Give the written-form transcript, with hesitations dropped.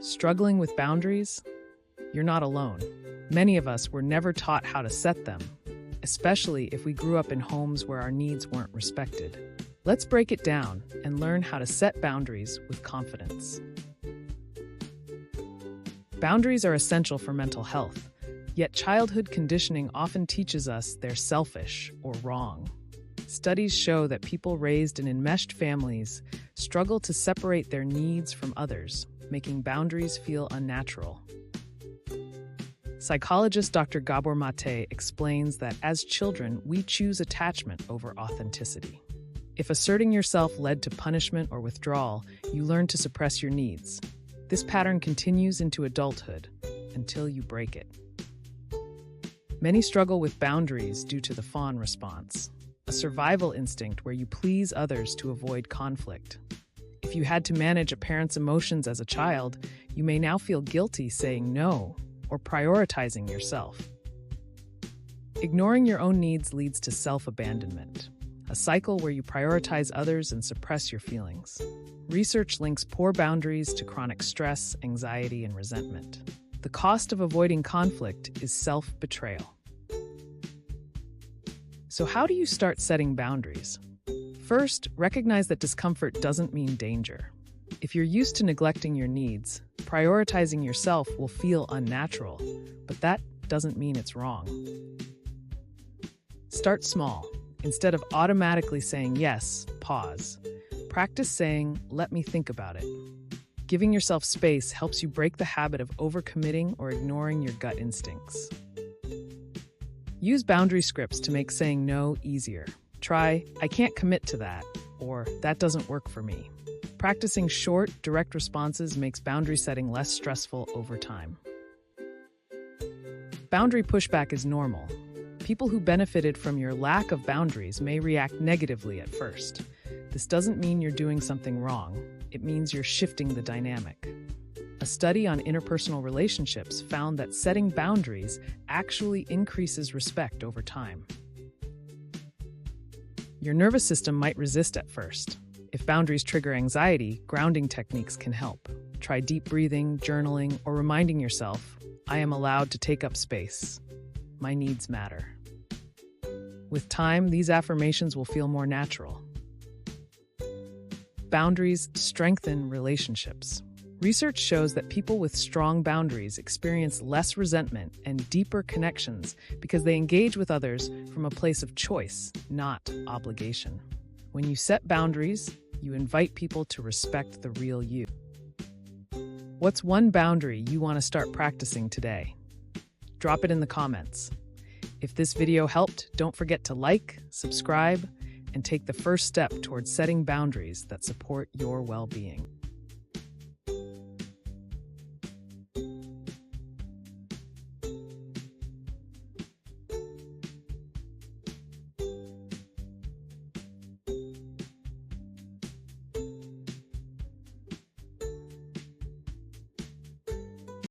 Struggling with boundaries? You're not alone. Many of us were never taught how to set them, especially if we grew up in homes where our needs weren't respected. Let's break it down and learn how to set boundaries with confidence. Boundaries are essential for mental health, yet childhood conditioning often teaches us they're selfish or wrong. Studies show that people raised in enmeshed families struggle to separate their needs from others, making boundaries feel unnatural. Psychologist Dr. Gabor Mate explains that as children, we choose attachment over authenticity. If asserting yourself led to punishment or withdrawal, you learn to suppress your needs. This pattern continues into adulthood until you break it. Many struggle with boundaries due to the fawn response, a survival instinct where you please others to avoid conflict. If you had to manage a parent's emotions as a child, you may now feel guilty saying no or prioritizing yourself. Ignoring your own needs leads to self-abandonment, a cycle where you prioritize others and suppress your feelings. Research links poor boundaries to chronic stress, anxiety, and resentment. The cost of avoiding conflict is self-betrayal. So how do you start setting boundaries? First, recognize that discomfort doesn't mean danger. If you're used to neglecting your needs, prioritizing yourself will feel unnatural, but that doesn't mean it's wrong. Start small. Instead of automatically saying yes, pause. Practice saying, "Let me think about it." Giving yourself space helps you break the habit of overcommitting or ignoring your gut instincts. Use boundary scripts to make saying no easier. Try, "I can't commit to that," or "that doesn't work for me." Practicing short, direct responses makes boundary setting less stressful over time. Boundary pushback is normal. People who benefited from your lack of boundaries may react negatively at first. This doesn't mean you're doing something wrong. It means you're shifting the dynamic. A study on interpersonal relationships found that setting boundaries actually increases respect over time. Your nervous system might resist at first. If boundaries trigger anxiety, grounding techniques can help. Try deep breathing, journaling, or reminding yourself, "I am allowed to take up space. My needs matter." With time, these affirmations will feel more natural. Boundaries strengthen relationships. Research shows that people with strong boundaries experience less resentment and deeper connections because they engage with others from a place of choice, not obligation. When you set boundaries, you invite people to respect the real you. What's one boundary you want to start practicing today? Drop it in the comments. If this video helped, don't forget to like, subscribe, and take the first step towards setting boundaries that support your well-being.